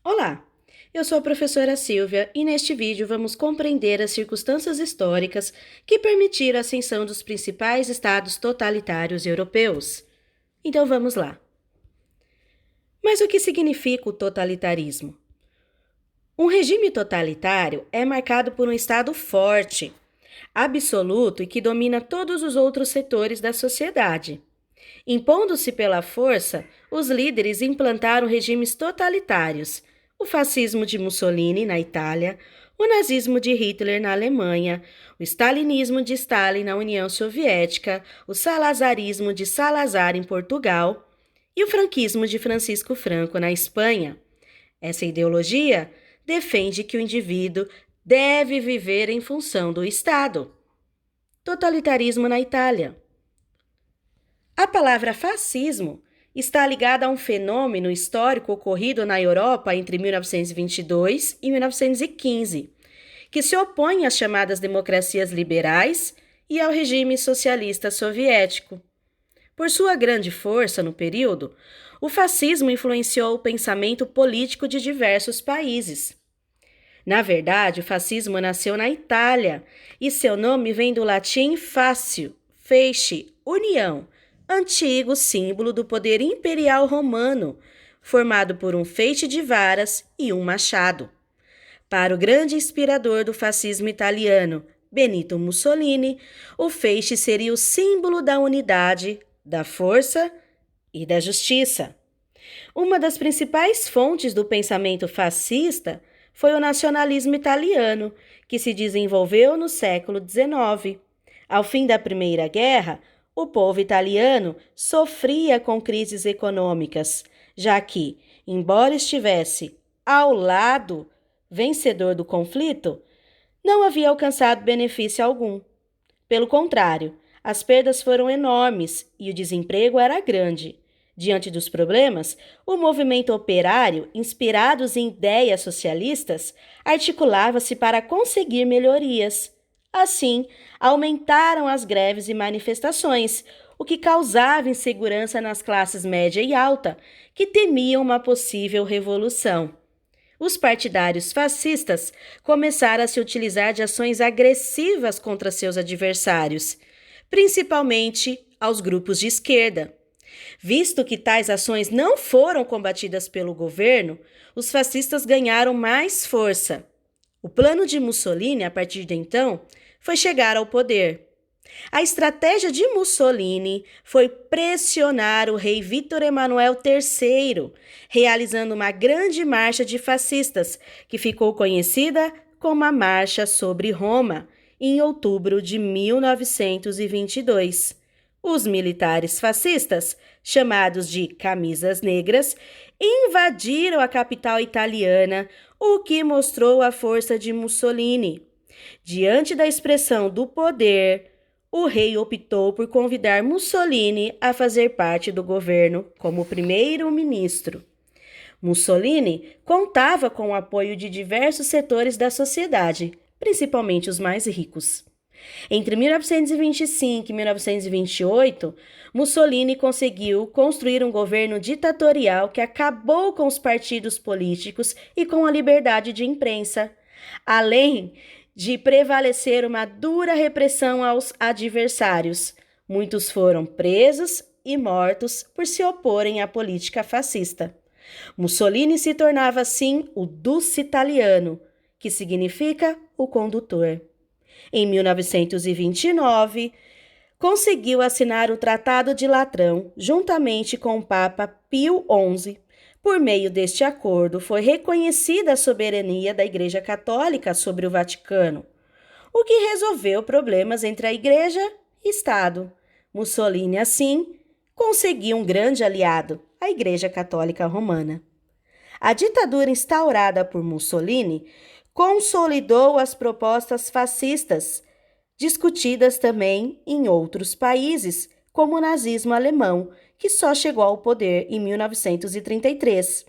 Olá, eu sou a professora Silvia e neste vídeo vamos compreender as circunstâncias históricas que permitiram a ascensão dos principais estados totalitários europeus. Então vamos lá. Mas o que significa o totalitarismo? Um regime totalitário é marcado por um estado forte, absoluto e que domina todos os outros setores da sociedade. Impondo-se pela força, os líderes implantaram regimes totalitários, o fascismo de Mussolini na Itália, o nazismo de Hitler na Alemanha, o stalinismo de Stalin na União Soviética, o salazarismo de Salazar em Portugal e o franquismo de Francisco Franco na Espanha. Essa ideologia defende que o indivíduo deve viver em função do Estado. Totalitarismo na Itália. A palavra fascismo está ligada a um fenômeno histórico ocorrido na Europa entre 1922 e 1915, que se opõe às chamadas democracias liberais e ao regime socialista soviético. Por sua grande força no período, o fascismo influenciou o pensamento político de diversos países. Na verdade, o fascismo nasceu na Itália e seu nome vem do latim fácio, feixe, união, antigo símbolo do poder imperial romano, formado por um feixe de varas e um machado. Para o grande inspirador do fascismo italiano, Benito Mussolini, o feixe seria o símbolo da unidade, da força e da justiça. Uma das principais fontes do pensamento fascista foi o nacionalismo italiano, que se desenvolveu no século XIX. Ao fim da Primeira Guerra, o povo italiano sofria com crises econômicas, já que, embora estivesse ao lado vencedor do conflito, não havia alcançado benefício algum. Pelo contrário, as perdas foram enormes e o desemprego era grande. Diante dos problemas, o movimento operário, inspirado em ideias socialistas, articulava-se para conseguir melhorias. Assim, aumentaram as greves e manifestações, o que causava insegurança nas classes média e alta, que temiam uma possível revolução. Os partidários fascistas começaram a se utilizar de ações agressivas contra seus adversários, principalmente aos grupos de esquerda. Visto que tais ações não foram combatidas pelo governo, os fascistas ganharam mais força. O plano de Mussolini, a partir de então, foi chegar ao poder. A estratégia de Mussolini foi pressionar o rei Vítor Emanuel III, realizando uma grande marcha de fascistas, que ficou conhecida como a Marcha sobre Roma, em outubro de 1922. Os militares fascistas, chamados de Camisas Negras, invadiram a capital italiana, o que mostrou a força de Mussolini. Diante da expressão do poder, o rei optou por convidar Mussolini a fazer parte do governo como primeiro-ministro. Mussolini contava com o apoio de diversos setores da sociedade, principalmente os mais ricos. Entre 1925 e 1928, Mussolini conseguiu construir um governo ditatorial que acabou com os partidos políticos e com a liberdade de imprensa, além de prevalecer uma dura repressão aos adversários. Muitos foram presos e mortos por se oporem à política fascista. Mussolini se tornava assim o Duce italiano, que significa o condutor. Em 1929, conseguiu assinar o Tratado de Latrão, juntamente com o Papa Pio XI. Por meio deste acordo, foi reconhecida a soberania da Igreja Católica sobre o Vaticano, o que resolveu problemas entre a Igreja e Estado. Mussolini, assim, conseguiu um grande aliado, a Igreja Católica Romana. A ditadura instaurada por Mussolini consolidou as propostas fascistas, discutidas também em outros países, como o nazismo alemão, que só chegou ao poder em 1933.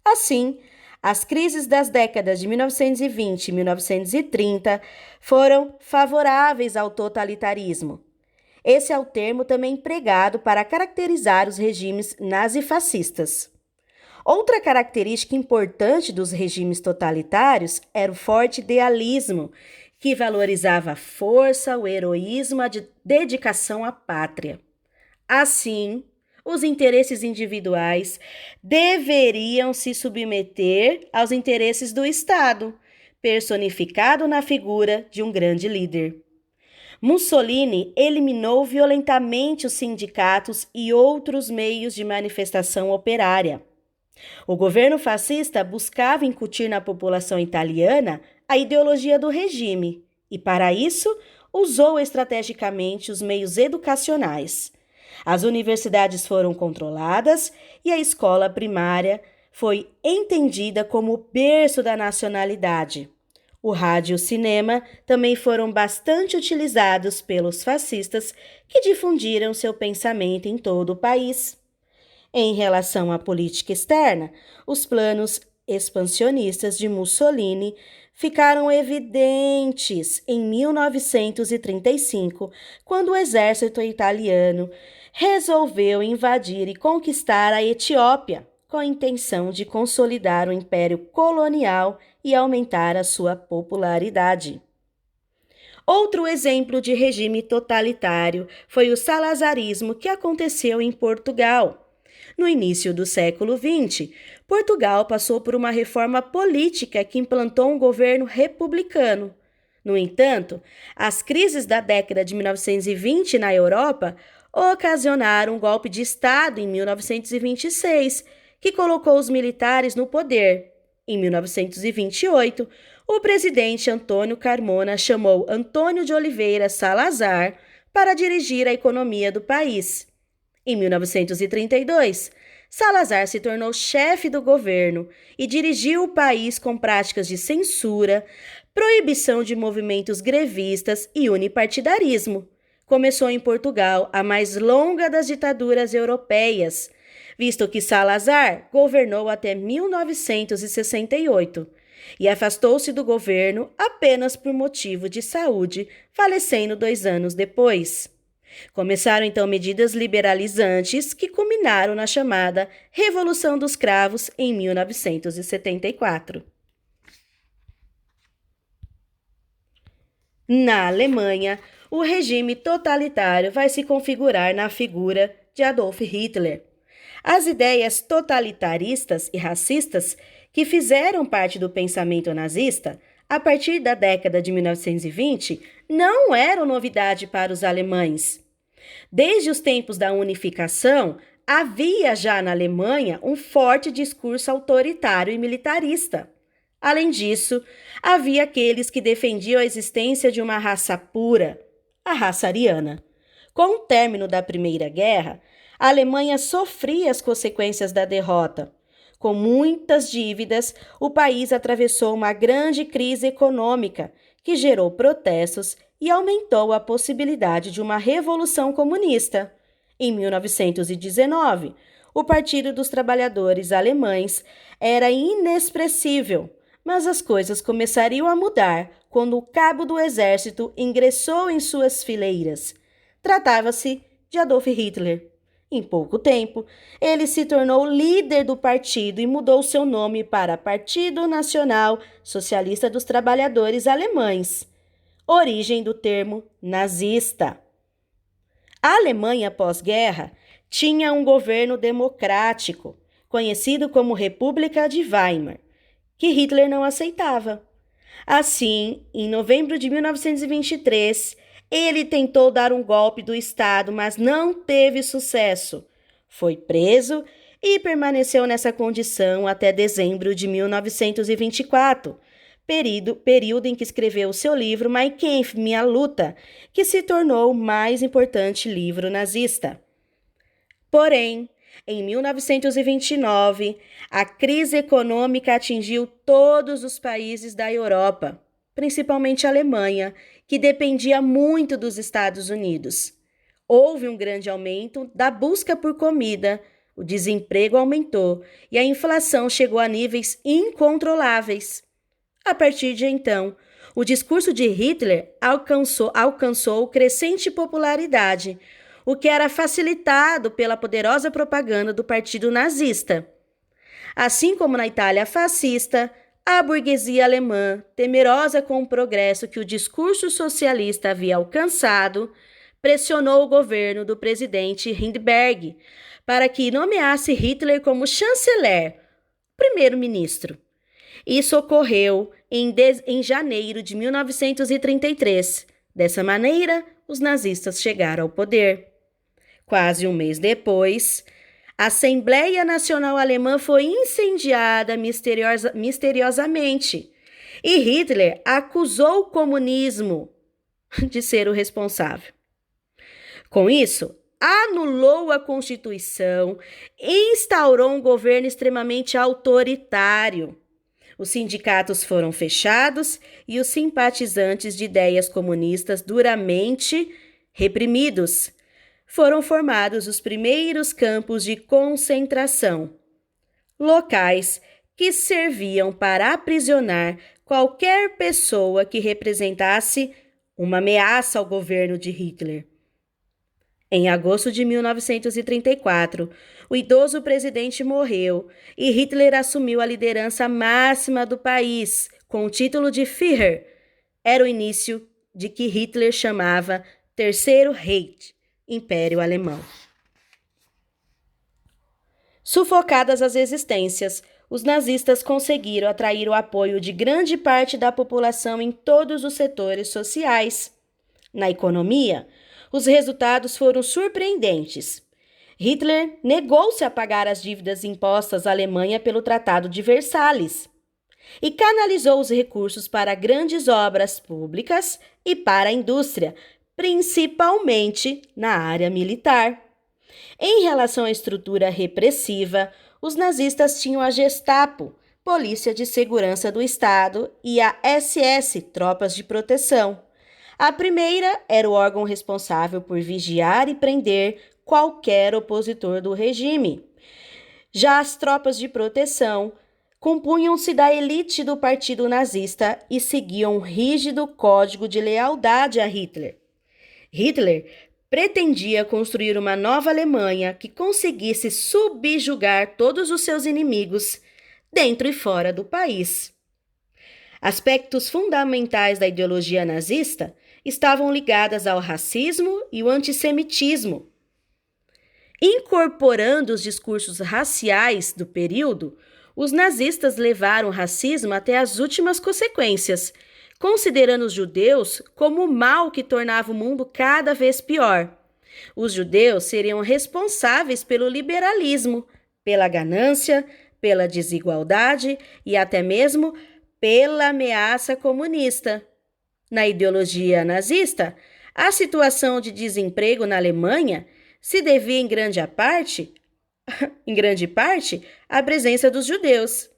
Assim, as crises das décadas de 1920 e 1930 foram favoráveis ao totalitarismo. Esse é o termo também empregado para caracterizar os regimes nazifascistas. Outra característica importante dos regimes totalitários era o forte idealismo, que valorizava a força, o heroísmo, a dedicação à pátria. Assim, os interesses individuais deveriam se submeter aos interesses do Estado, personificado na figura de um grande líder. Mussolini eliminou violentamente os sindicatos e outros meios de manifestação operária. O governo fascista buscava incutir na população italiana a ideologia do regime e, para isso, usou estrategicamente os meios educacionais. As universidades foram controladas e a escola primária foi entendida como o berço da nacionalidade. O rádio e o cinema também foram bastante utilizados pelos fascistas, que difundiram seu pensamento em todo o país. Em relação à política externa, os planos expansionistas de Mussolini ficaram evidentes em 1935, quando o exército italiano resolveu invadir e conquistar a Etiópia, com a intenção de consolidar o império colonial e aumentar a sua popularidade. Outro exemplo de regime totalitário foi o salazarismo, que aconteceu em Portugal. No início do século XX, Portugal passou por uma reforma política que implantou um governo republicano. No entanto, as crises da década de 1920 na Europa ocasionaram um golpe de Estado em 1926, que colocou os militares no poder. Em 1928, o presidente Antônio Carmona chamou Antônio de Oliveira Salazar para dirigir a economia do país. Em 1932, Salazar se tornou chefe do governo e dirigiu o país com práticas de censura, proibição de movimentos grevistas e unipartidarismo. Começou em Portugal a mais longa das ditaduras europeias, visto que Salazar governou até 1968 e afastou-se do governo apenas por motivo de saúde, falecendo 2 anos depois. Começaram então medidas liberalizantes que culminaram na chamada Revolução dos Cravos em 1974. Na Alemanha, o regime totalitário vai se configurar na figura de Adolf Hitler. As ideias totalitaristas e racistas que fizeram parte do pensamento nazista a partir da década de 1920 não eram novidade para os alemães. Desde os tempos da unificação, havia já na Alemanha um forte discurso autoritário e militarista. Além disso, havia aqueles que defendiam a existência de uma raça pura, a raça ariana. Com o término da Primeira Guerra, a Alemanha sofria as consequências da derrota. Com muitas dívidas, o país atravessou uma grande crise econômica que gerou protestos e aumentou a possibilidade de uma revolução comunista. Em 1919, o Partido dos Trabalhadores Alemães era inexpressível, mas as coisas começariam a mudar quando o cabo do exército ingressou em suas fileiras. Tratava-se de Adolf Hitler. Em pouco tempo, ele se tornou líder do partido e mudou seu nome para Partido Nacional Socialista dos Trabalhadores Alemães, origem do termo nazista. A Alemanha pós-guerra tinha um governo democrático, conhecido como República de Weimar, que Hitler não aceitava. Assim, em novembro de 1923, ele tentou dar um golpe do Estado, mas não teve sucesso. Foi preso e permaneceu nessa condição até dezembro de 1924, período em que escreveu o seu livro Mein Kampf, Minha Luta, que se tornou o mais importante livro nazista. Porém, em 1929, a crise econômica atingiu todos os países da Europa, principalmente a Alemanha, que dependia muito dos Estados Unidos. Houve um grande aumento da busca por comida, o desemprego aumentou e a inflação chegou a níveis incontroláveis. A partir de então, o discurso de Hitler alcançou crescente popularidade, o que era facilitado pela poderosa propaganda do Partido Nazista. Assim como na Itália fascista, a burguesia alemã, temerosa com o progresso que o discurso socialista havia alcançado, pressionou o governo do presidente Hindenburg para que nomeasse Hitler como chanceler, primeiro-ministro. Isso ocorreu em janeiro de 1933. Dessa maneira, os nazistas chegaram ao poder. Quase um mês depois, a Assembleia Nacional Alemã foi incendiada misteriosamente e Hitler acusou o comunismo de ser o responsável. Com isso, anulou a Constituição e instaurou um governo extremamente autoritário. Os sindicatos foram fechados e os simpatizantes de ideias comunistas duramente reprimidos. Foram formados os primeiros campos de concentração, locais que serviam para aprisionar qualquer pessoa que representasse uma ameaça ao governo de Hitler. Em agosto de 1934, o idoso presidente morreu e Hitler assumiu a liderança máxima do país, com o título de Führer. Era o início de que Hitler chamava Terceiro Reich, Império Alemão. Sufocadas as resistências, os nazistas conseguiram atrair o apoio de grande parte da população em todos os setores sociais. Na economia, os resultados foram surpreendentes. Hitler negou-se a pagar as dívidas impostas à Alemanha pelo Tratado de Versalhes e canalizou os recursos para grandes obras públicas e para a indústria, principalmente na área militar. Em relação à estrutura repressiva, os nazistas tinham a Gestapo, Polícia de Segurança do Estado, e a SS, Tropas de Proteção. A primeira era o órgão responsável por vigiar e prender qualquer opositor do regime. Já as tropas de proteção compunham-se da elite do partido nazista e seguiam um rígido código de lealdade a Hitler. Hitler pretendia construir uma nova Alemanha que conseguisse subjugar todos os seus inimigos, dentro e fora do país. Aspectos fundamentais da ideologia nazista estavam ligadas ao racismo e o antissemitismo. Incorporando os discursos raciais do período, os nazistas levaram o racismo até as últimas consequências, considerando os judeus como o mal que tornava o mundo cada vez pior. Os judeus seriam responsáveis pelo liberalismo, pela ganância, pela desigualdade e até mesmo pela ameaça comunista. Na ideologia nazista, a situação de desemprego na Alemanha se devia em grande parte à presença dos judeus.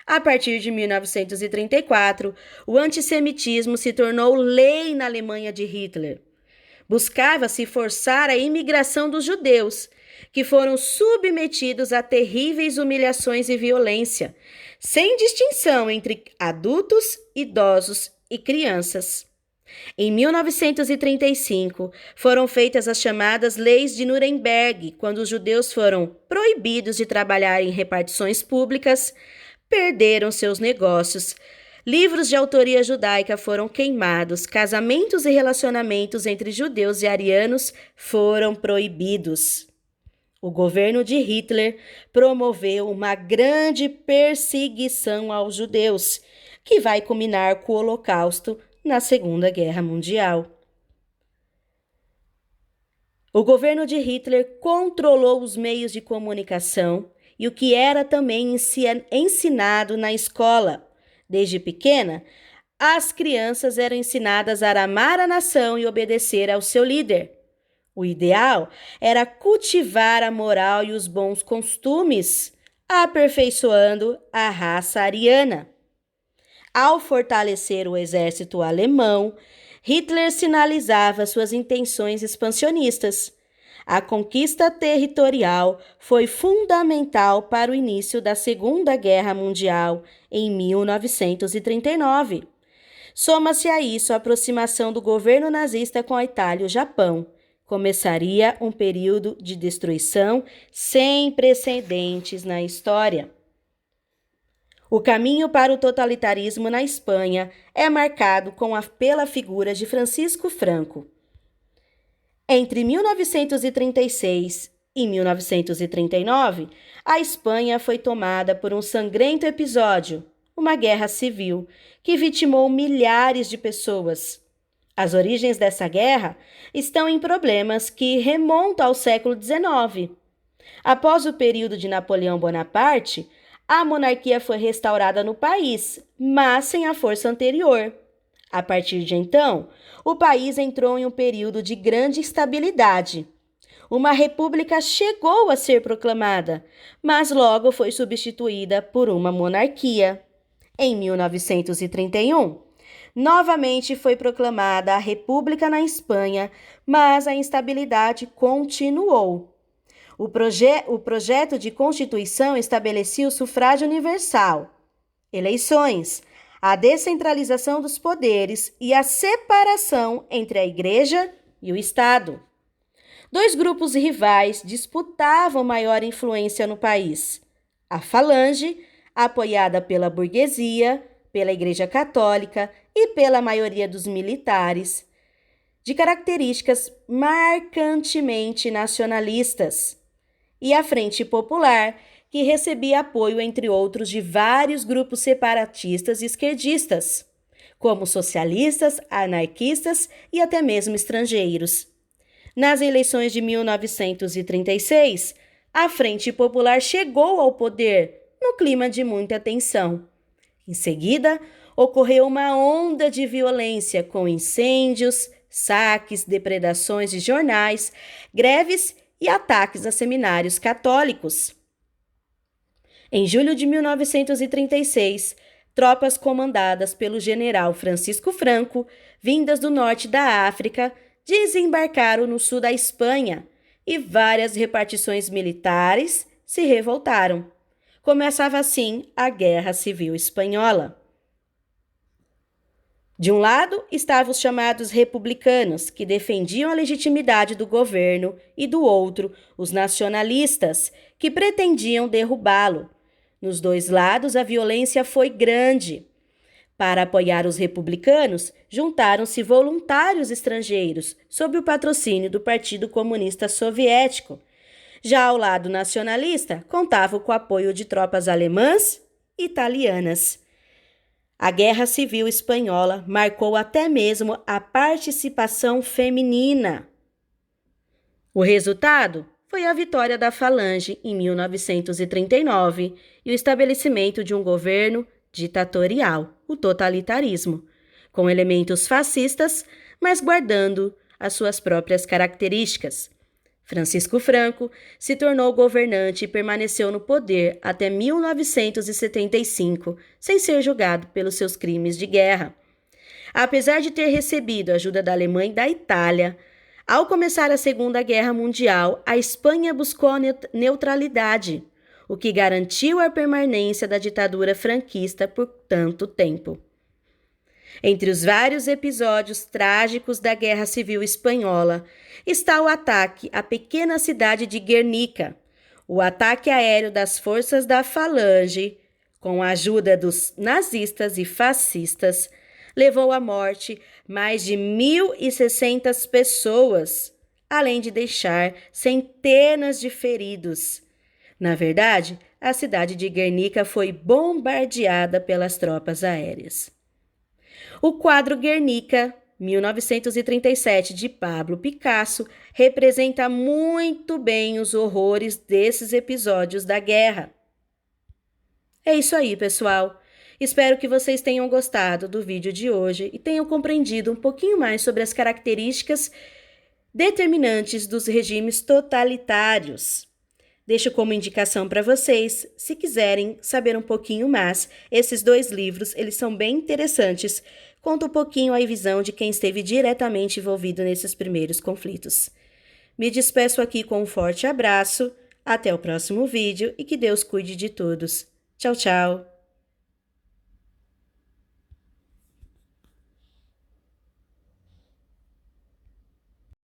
A partir de 1934, o antissemitismo se tornou lei na Alemanha de Hitler. Buscava-se forçar a imigração dos judeus, que foram submetidos a terríveis humilhações e violência, sem distinção entre adultos, idosos e crianças. Em 1935, foram feitas as chamadas Leis de Nuremberg, quando os judeus foram proibidos de trabalhar em repartições públicas, perderam seus negócios, livros de autoria judaica foram queimados, casamentos e relacionamentos entre judeus e arianos foram proibidos. O governo de Hitler promoveu uma grande perseguição aos judeus, que vai culminar com o Holocausto na Segunda Guerra Mundial. O governo de Hitler controlou os meios de comunicação e o que era também ensinado na escola. Desde pequena, as crianças eram ensinadas a amar a nação e obedecer ao seu líder. O ideal era cultivar a moral e os bons costumes, aperfeiçoando a raça ariana. Ao fortalecer o exército alemão, Hitler sinalizava suas intenções expansionistas. A conquista territorial foi fundamental para o início da Segunda Guerra Mundial em 1939. Soma-se a isso a aproximação do governo nazista com a Itália e o Japão. Começaria um período de destruição sem precedentes na história. O caminho para o totalitarismo na Espanha é marcado pela figura de Francisco Franco. Entre 1936 e 1939, a Espanha foi tomada por um sangrento episódio, uma guerra civil, que vitimou milhares de pessoas. As origens dessa guerra estão em problemas que remontam ao século XIX. Após o período de Napoleão Bonaparte, a monarquia foi restaurada no país, mas sem a força anterior. A partir de então, o país entrou em um período de grande instabilidade. Uma república chegou a ser proclamada, mas logo foi substituída por uma monarquia. Em 1931, novamente foi proclamada a república na Espanha, mas a instabilidade continuou. O projeto de Constituição estabelecia o sufrágio universal, eleições, a descentralização dos poderes e a separação entre a Igreja e o Estado. Dois grupos rivais disputavam maior influência no país. A Falange, apoiada pela burguesia, pela Igreja Católica e pela maioria dos militares, de características marcantemente nacionalistas, e a Frente Popular, que recebia apoio, entre outros, de vários grupos separatistas e esquerdistas, como socialistas, anarquistas e até mesmo estrangeiros. Nas eleições de 1936, a Frente Popular chegou ao poder no clima de muita tensão. Em seguida, ocorreu uma onda de violência com incêndios, saques, depredações de jornais, greves e ataques a seminários católicos. Em julho de 1936, tropas comandadas pelo general Francisco Franco, vindas do norte da África, desembarcaram no sul da Espanha e várias repartições militares se revoltaram. Começava assim a Guerra Civil Espanhola. De um lado estavam os chamados republicanos, que defendiam a legitimidade do governo, e do outro, os nacionalistas, que pretendiam derrubá-lo. Nos dois lados, a violência foi grande. Para apoiar os republicanos, juntaram-se voluntários estrangeiros, sob o patrocínio do Partido Comunista Soviético. Já ao lado nacionalista, contavam com o apoio de tropas alemãs e italianas. A Guerra Civil Espanhola marcou até mesmo a participação feminina. O resultado foi a vitória da Falange em 1939 e o estabelecimento de um governo ditatorial, o totalitarismo, com elementos fascistas, mas guardando as suas próprias características. Francisco Franco se tornou governante e permaneceu no poder até 1975, sem ser julgado pelos seus crimes de guerra. Apesar de ter recebido ajuda da Alemanha e da Itália, ao começar a Segunda Guerra Mundial, a Espanha buscou a neutralidade, o que garantiu a permanência da ditadura franquista por tanto tempo. Entre os vários episódios trágicos da Guerra Civil Espanhola está o ataque à pequena cidade de Guernica, o ataque aéreo das forças da Falange, com a ajuda dos nazistas e fascistas, levou à morte mais de 1.060 pessoas, além de deixar centenas de feridos. Na verdade, a cidade de Guernica foi bombardeada pelas tropas aéreas. O quadro Guernica, 1937, de Pablo Picasso, representa muito bem os horrores desses episódios da guerra. É isso aí, pessoal. Espero que vocês tenham gostado do vídeo de hoje e tenham compreendido um pouquinho mais sobre as características determinantes dos regimes totalitários. Deixo como indicação para vocês, se quiserem saber um pouquinho mais, esses dois livros, eles são bem interessantes. Conta um pouquinho a visão de quem esteve diretamente envolvido nesses primeiros conflitos. Me despeço aqui com um forte abraço, até o próximo vídeo e que Deus cuide de todos. Tchau, tchau!